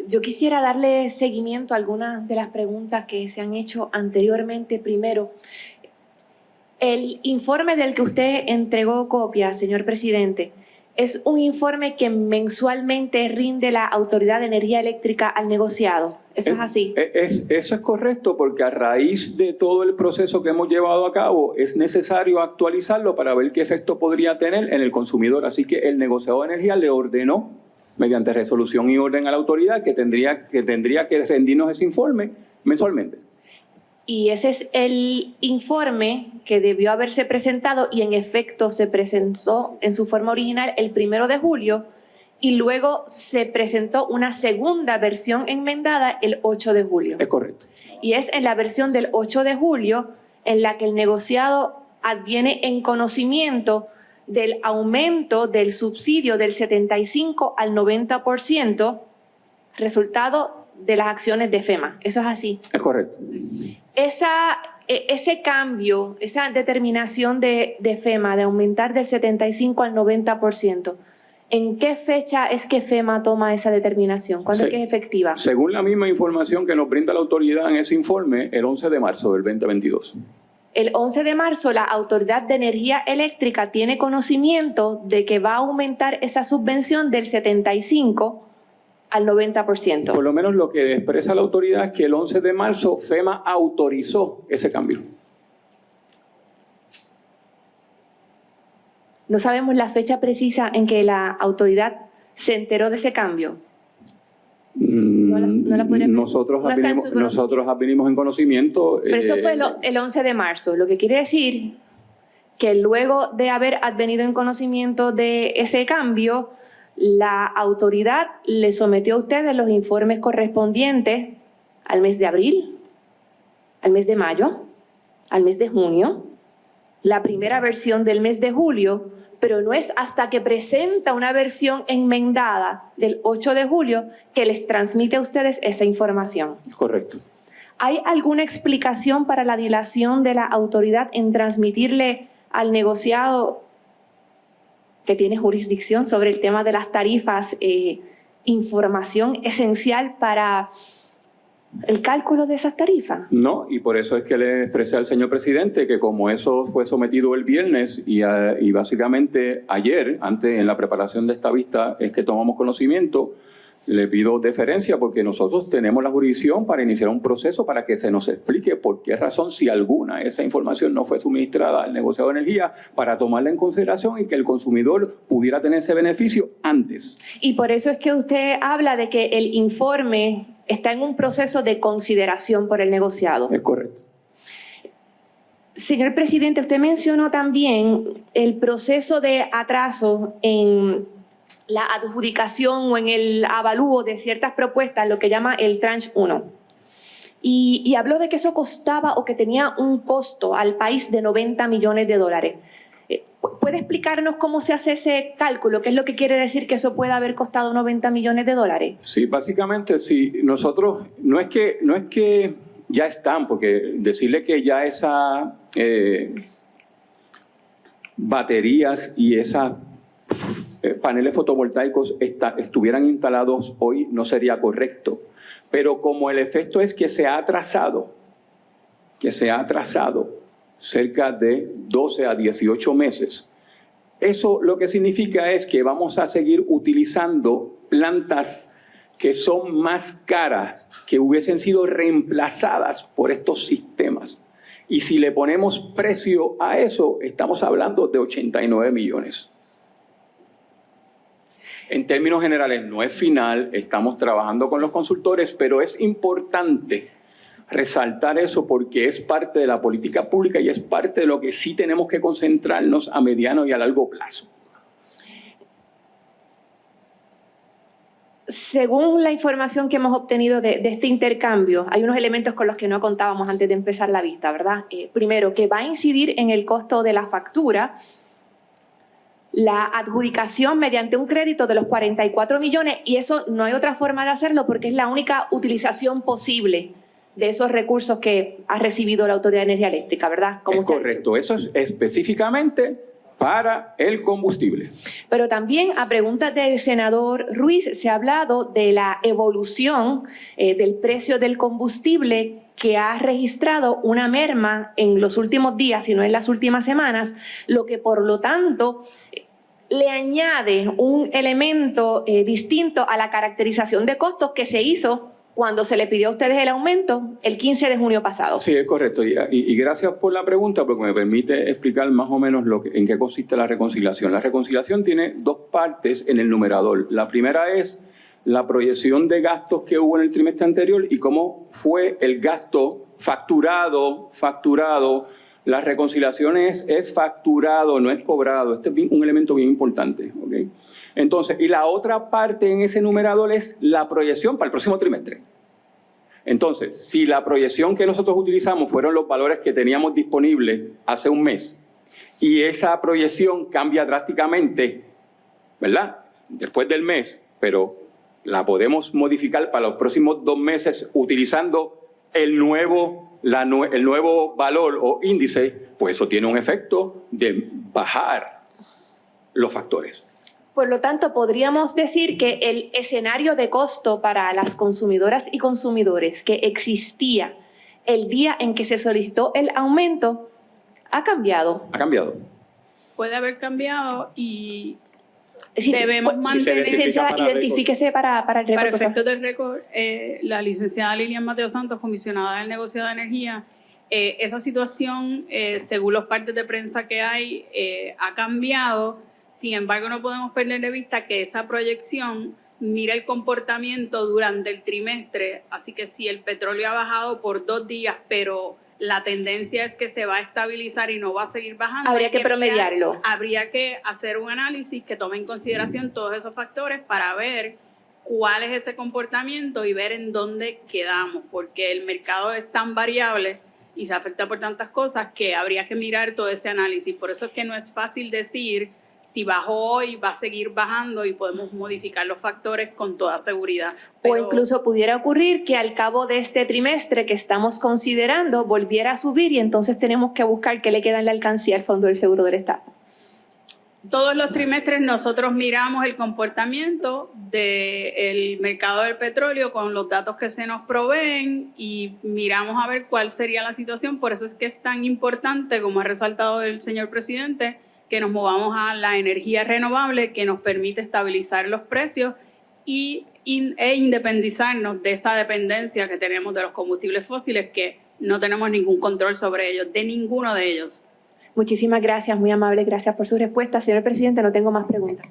Yo quisiera darle seguimiento a algunas de las preguntas que se han hecho anteriormente. Primero, el informe del que usted entregó copia, señor presidente, es un informe que mensualmente rinde la Autoridad de Energía Eléctrica al negociado. ¿Eso es así? Eso es correcto, porque a raíz de todo el proceso que hemos llevado a cabo es necesario actualizarlo para ver qué efecto podría tener en el consumidor. Así que el negociado de energía le ordenó, mediante resolución y orden a la autoridad, que tendría que rendirnos ese informe mensualmente. Y ese es el informe que debió haberse presentado y en efecto se presentó en su forma original el 1 de julio y luego se presentó una segunda versión enmendada el 8 de julio. Es correcto. Y es en la versión del 8 de julio en la que el negociado adviene en conocimiento del aumento del subsidio del 75 al 90%, resultado de las acciones de FEMA. ¿Eso es así? Es correcto. Ese cambio, esa determinación de FEMA de aumentar del 75 al 90%, ¿en qué fecha es que FEMA toma esa determinación? ¿Cuándo es que es efectiva? Según la misma información que nos brinda la autoridad en ese informe, el 11 de marzo del 2022. El 11 de marzo la Autoridad de Energía Eléctrica tiene conocimiento de que va a aumentar esa subvención del 75 al 90%. Por lo menos lo que expresa la autoridad es que el 11 de marzo FEMA autorizó ese cambio. ¿No sabemos la fecha precisa en que la autoridad se enteró de ese cambio? Nosotros advenimos en conocimiento. Pero eso fue el 11 de marzo, lo que quiere decir que luego de haber advenido en conocimiento de ese cambio, la autoridad le sometió a ustedes los informes correspondientes al mes de abril, al mes de mayo, al mes de junio, la primera versión del mes de julio, pero no es hasta que presenta una versión enmendada del 8 de julio que les transmite a ustedes esa información. Correcto. ¿Hay alguna explicación para la dilación de la autoridad en transmitirle al negociado que tiene jurisdicción sobre el tema de las tarifas, información esencial para el cálculo de esas tarifas? No, y por eso es que le expresé al señor presidente que como eso fue sometido el viernes y básicamente ayer, antes en la preparación de esta vista, es que tomamos conocimiento, le pido deferencia porque nosotros tenemos la jurisdicción para iniciar un proceso para que se nos explique por qué razón, si alguna, esa información no fue suministrada al negociado de energía para tomarla en consideración y que el consumidor pudiera tener ese beneficio antes. Y por eso es que usted habla de que el informe está en un proceso de consideración por el negociado. Es correcto. Señor presidente, usted mencionó también el proceso de atraso en la adjudicación o en el avalúo de ciertas propuestas, lo que llama el tranche 1. Y habló de que eso costaba o que tenía un costo al país de 90 millones de dólares. ¿Puede explicarnos cómo se hace ese cálculo? ¿Qué es lo que quiere decir que eso pueda haber costado 90 millones de dólares? Sí, básicamente, sí. Nosotros, no es que ya están, porque decirle que ya esas baterías y esas paneles fotovoltaicos estuvieran instalados hoy no sería correcto. Pero como el efecto es que se ha atrasado cerca de 12 a 18 meses, eso lo que significa es que vamos a seguir utilizando plantas que son más caras, que hubiesen sido reemplazadas por estos sistemas. Y si le ponemos precio a eso, estamos hablando de 89 millones. En términos generales, no es final, estamos trabajando con los consultores, pero es importante resaltar eso porque es parte de la política pública y es parte de lo que sí tenemos que concentrarnos a mediano y a largo plazo. Según la información que hemos obtenido de este intercambio, hay unos elementos con los que no contábamos antes de empezar la vista, ¿verdad? Primero, que va a incidir en el costo de la factura la adjudicación mediante un crédito de los 44 millones y eso no hay otra forma de hacerlo porque es la única utilización posible de esos recursos que ha recibido la Autoridad de Energía Eléctrica, ¿verdad? Es correcto, eso es específicamente para el combustible. Pero también a preguntas del senador Ruiz se ha hablado de la evolución del precio del combustible que ha registrado una merma en los últimos días, si no en las últimas semanas, lo que por lo tanto le añade un elemento distinto a la caracterización de costos que se hizo cuando se le pidió a ustedes el aumento el 15 de junio pasado. Sí, es correcto. Y gracias por la pregunta porque me permite explicar más o menos en qué consiste la reconciliación. La reconciliación tiene dos partes en el numerador. La primera es la proyección de gastos que hubo en el trimestre anterior y cómo fue el gasto facturado. La reconciliación es facturado, no es cobrado. Este es un elemento bien importante, ¿okay? Entonces, y la otra parte en ese numerador es la proyección para el próximo trimestre. Entonces, si la proyección que nosotros utilizamos fueron los valores que teníamos disponibles hace un mes y esa proyección cambia drásticamente, ¿verdad? Después del mes, pero la podemos modificar para los próximos 2 meses utilizando el nuevo valor o índice, pues eso tiene un efecto de bajar los factores. Por lo tanto, podríamos decir que el escenario de costo para las consumidoras y consumidores que existía el día en que se solicitó el aumento ha cambiado. Ha cambiado. Puede haber cambiado y Sí, debemos mantener... Licenciada, identifíquese para el récord. Para efectos del récord, la licenciada Lilian Mateo Santos, comisionada del negocio de energía, esa situación, según los partes de prensa que hay, ha cambiado. Sin embargo, no podemos perder de vista que esa proyección mira el comportamiento durante el trimestre. Así que si el petróleo ha bajado por 2 días, pero la tendencia es que se va a estabilizar y no va a seguir bajando, habría que promediarlo. Habría que hacer un análisis que tome en consideración todos esos factores para ver cuál es ese comportamiento y ver en dónde quedamos, porque el mercado es tan variable y se afecta por tantas cosas que habría que mirar todo ese análisis. Por eso es que no es fácil decir si bajó hoy, va a seguir bajando y podemos modificar los factores con toda seguridad. O incluso pudiera ocurrir que al cabo de este trimestre que estamos considerando volviera a subir y entonces tenemos que buscar qué le queda en la alcancía al Fondo del Seguro del Estado. Todos los trimestres nosotros miramos el comportamiento del mercado del petróleo con los datos que se nos proveen y miramos a ver cuál sería la situación. Por eso es que es tan importante, como ha resaltado el señor presidente, que nos movamos a la energía renovable que nos permite estabilizar los precios e independizarnos de esa dependencia que tenemos de los combustibles fósiles, que no tenemos ningún control sobre ellos, de ninguno de ellos. Muchísimas gracias, muy amable, gracias por su respuesta. Señor presidente, no tengo más preguntas.